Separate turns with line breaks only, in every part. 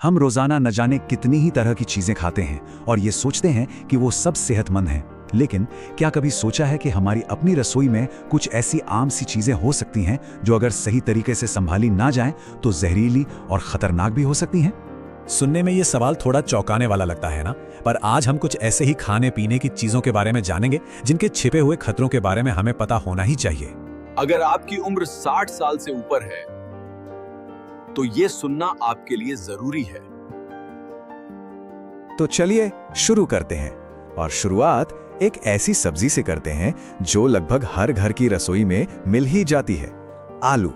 हम रोजाना न जाने कितनी ही तरह की चीजें खाते हैं और ये सोचते हैं कि वो सब सेहतमंद हैं। लेकिन क्या कभी सोचा है कि हमारी अपनी रसोई में कुछ ऐसी आम सी चीजें हो सकती हैं जो अगर सही तरीके से संभाली ना जाएं तो जहरीली और खतरनाक भी हो सकती हैं?
सुनने में ये सवाल थोड़ा चौंकाने वाला लगता है ना, पर आज हम कुछ ऐसे ही खाने पीने की चीजों के बारे में जानेंगे जिनके छिपे हुए खतरों के बारे में हमें पता होना ही चाहिए।
अगर आपकी उम्र 60 साल से ऊपर है तो ये सुनना आपके लिए जरूरी है।
तो चलिए शुरू करते हैं और शुरुआत एक ऐसी सब्जी से करते हैं जो लगभग हर घर की रसोई में मिल ही जाती है, आलू।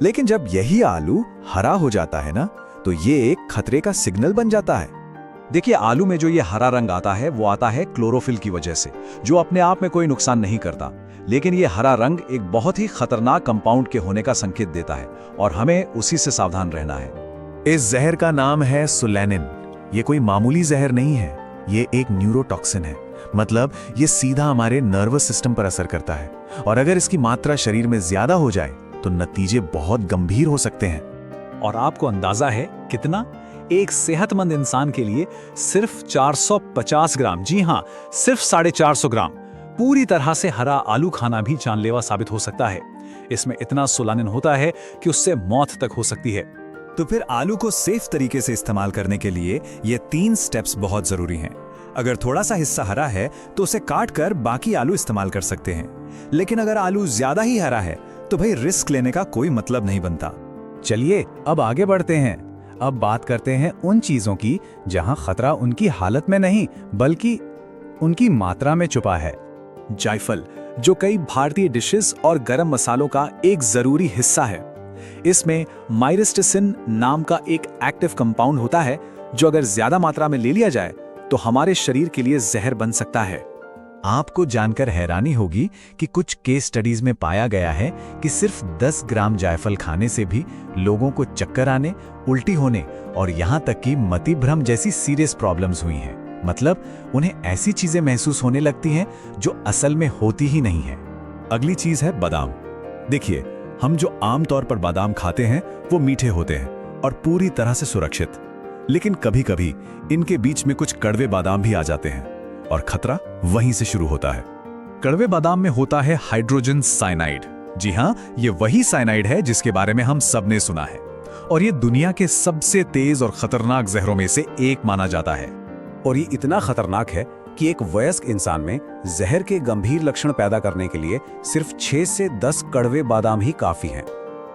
लेकिन जब यही आलू हरा हो जाता है ना, तो ये एक खतरे का सिग्नल बन जाता है। देखिए, आलू में जो ये हरा रंग आता है वो आता है क्लोरोफिल की वजह से, जो अपने आप में कोई नुकसान नहीं करता। लेकिन ये हरा रंग एक बहुत ही खतरनाक कंपाउंड के होने का संकेत देता है और हमें उसी से सावधान रहना है। इस जहर का नाम है सोलैनिन। ये कोई मामूली जहर नहीं है, ये एक न्यूरोटॉक्सिन है। मतलब ये सीधा हमारे नर्वस सिस्टम पर असर करता है और अगर इसकी मात्रा शरीर में ज्यादा हो जाए तो नतीजे बहुत गंभीर हो सकते हैं।
और आपको अंदाजा है कितना? एक सेहतमंद इंसान के लिए सिर्फ 450 ग्राम, जी हाँ, सिर्फ 450 ग्राम पूरी तरह से हरा आलू खाना भी जानलेवा साबित हो सकता है। इसमें इतना सोलानिन होता है कि उससे मौत तक हो सकती है।
तो फिर आलू को सेफ तरीके से इस्तेमाल करने के लिए ये 3 स्टेप्स बहुत जरूरी हैं। अगर थोड़ा सा हिस्सा हरा है तो उसे काट कर बाकी आलू इस्तेमाल कर सकते हैं। लेकिन अगर आलू ज्यादा ही हरा है तो भाई रिस्क लेने का कोई मतलब नहीं बनता।
चलिए अब आगे बढ़ते हैं। अब बात करते हैं उन चीजों की जहां खतरा उनकी हालत में नहीं बल्कि उनकी मात्रा में छुपा है। जायफल, जो कई भारतीय डिशेस और गरम मसालों का एक जरूरी हिस्सा है। इसमें माइरिस्टिसिन नाम का एक एक्टिव कंपाउंड होता है जो अगर ज्यादा मात्रा में ले लिया जाए तो हमारे शरीर के लिए जहर बन सकता है।
आपको जानकर हैरानी होगी कि कुछ केस स्टडीज में पाया गया है कि सिर्फ 10 ग्राम जायफल खाने से भी लोगों को चक्कर आने, उल्टी होने और यहां तक कि मतिभ्रम जैसी सीरियस प्रॉब्लम्स हुई हैं। मतलब उन्हें ऐसी चीजें महसूस होने लगती हैं जो असल में होती ही नहीं है। अगली चीज है बादाम। देखिए, हम जो आमतौर पर बादाम खाते हैं वो मीठे होते हैं और पूरी तरह से सुरक्षित। लेकिन कभी-कभी इनके बीच में कुछ कड़वे बादाम भी आ जाते हैं और खतरा वहीं से शुरू होता है। कड़वे बादाम में होता है हाइड्रोजन साइनाइड। जी हां, ये वही साइनाइड है जिसके बारे में हम सबने सुना है और ये दुनिया के सबसे तेज और खतरनाक जहरों में से एक माना जाता है।
और ये इतना खतरनाक है कि एक वयस्क इंसान में जहर के गंभीर लक्षण पैदा करने के लिए सिर्फ 6 से 10 कड़वे बादाम ही काफी हैं।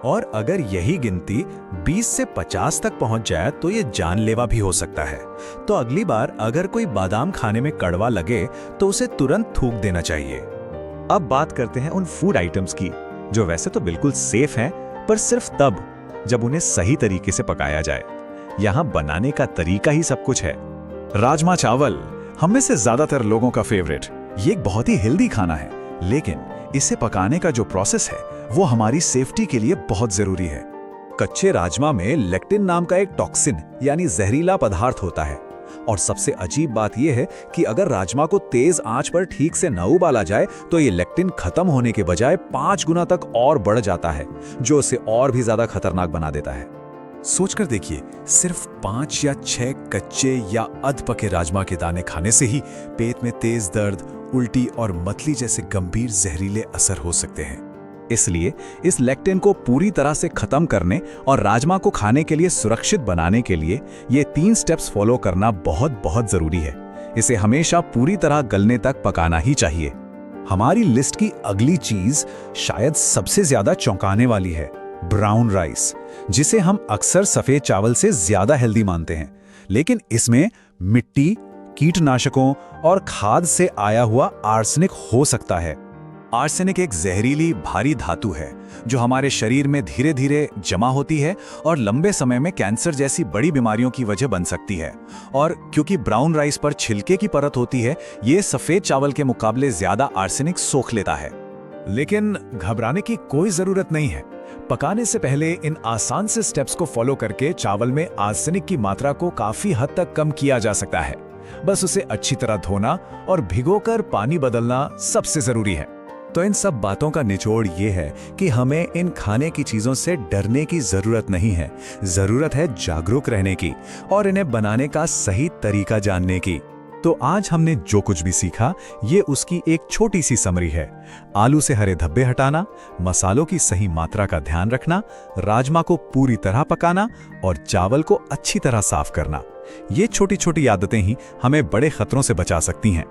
और अगर यही गिनती 20 से 50 तक पहुंच जाए तो ये जानलेवा भी हो सकता है। तो अगली बार अगर कोई बादाम खाने में कड़वा लगे तो उसे तुरंत थूक देना चाहिए। अब बात करते हैं उन फूड आइटम्स की जो वैसे तो बिल्कुल सेफ हैं, पर सिर्फ तब जब उन्हें सही तरीके से पकाया जाए। यहां बनाने का तरीका ही सब कुछ है। राजमा चावल हम में से ज्यादातर लोगों का फेवरेट। ये एक बहुत ही हेल्दी खाना है, लेकिन इसे पकाने का जो प्रोसेस है वो हमारी सेफ्टी के लिए बहुत जरूरी है। कच्चे राजमा में लेक्टिन नाम का एक टॉक्सिन यानी जहरीला पदार्थ होता है और सबसे अजीब बात यह है कि अगर राजमा को तेज आंच पर ठीक से न उबाला जाए तो ये लेक्टिन खत्म होने के बजाय 5 गुना तक और बढ़ जाता है, जो उसे और भी ज्यादा खतरनाक बना देता है। सोचकर देखिए, सिर्फ 5 या 6 कच्चे या अध पके राजमा के दाने खाने से ही पेट में तेज दर्द, उल्टी और मतली जैसे गंभीर जहरीले असर हो सकते हैं। इसलिए इस लेक्टिन को पूरी तरह से खत्म करने और राजमा को खाने के लिए सुरक्षित बनाने के लिए ये 3 स्टेप्स फॉलो करना बहुत बहुत जरूरी है। इसे हमेशा पूरी तरह गलने तक पकाना ही चाहिए। हमारी लिस्ट की अगली चीज शायद सबसे ज्यादा चौंकाने वाली है, ब्राउन राइस, जिसे हम अक्सर सफेद चावल से ज्यादा हेल्दी मानते हैं। लेकिन इसमें मिट्टी, कीटनाशकों और खाद से आया हुआ आर्सेनिक हो सकता है। आर्सेनिक एक जहरीली भारी धातु है जो हमारे शरीर में धीरे धीरे जमा होती है और लंबे समय में कैंसर जैसी बड़ी बीमारियों की वजह बन सकती है। और क्योंकि ब्राउन राइस पर छिलके की परत होती है, ये सफेद चावल के मुकाबले ज्यादा आर्सेनिक सोख लेता है। लेकिन घबराने की कोई जरूरत नहीं है। पकाने से पहले इन आसान से स्टेप्स को फॉलो करके चावल में आर्सेनिक की मात्रा को काफी हद तक कम किया जा सकता है। बस उसे अच्छी तरह धोना और भिगोकर पानी बदलना सबसे जरूरी है। तो इन सब बातों का निचोड़ ये है कि हमें इन खाने की चीजों से डरने की जरूरत नहीं है। जरूरत है जागरूक रहने की और इन्हें बनाने का सही तरीका जानने की। तो आज हमने जो कुछ भी सीखा ये उसकी एक छोटी सी समरी है। आलू से हरे धब्बे हटाना, मसालों की सही मात्रा का ध्यान रखना, राजमा को पूरी तरह पकाना और चावल को अच्छी तरह साफ करना। ये छोटी छोटी आदतें ही हमें बड़े खतरों से बचा सकती हैं।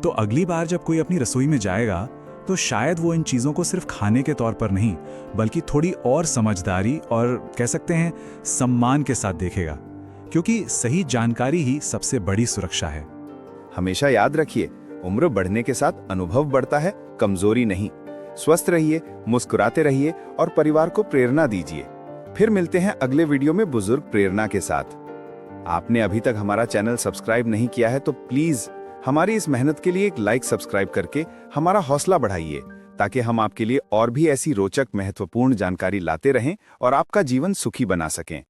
तो अगली बार जब कोई अपनी रसोई में जाएगा तो शायद वो इन चीज़ों को सिर्फ खाने के तौर पर नहीं बल्कि थोड़ी और समझदारी और कह सकते हैं सम्मान के साथ देखेगा, क्योंकि सही जानकारी ही सबसे बड़ी सुरक्षा है।
हमेशा याद रखिए, उम्र बढ़ने के साथ अनुभव बढ़ता है, कमजोरी नहीं। स्वस्थ रहिए, मुस्कुराते रहिए और परिवार को प्रेरणा दीजिए। फिर मिलते हैं अगले वीडियो में बुजुर्ग प्रेरणा के साथ। आपने अभी तक हमारा चैनल सब्सक्राइब नहीं किया है तो प्लीज हमारी इस मेहनत के लिए एक लाइक सब्सक्राइब करके हमारा हौसला बढ़ाइए, ताकि हम आपके लिए और भी ऐसी रोचक महत्वपूर्ण जानकारी लाते रहें और आपका जीवन सुखी बना सकें।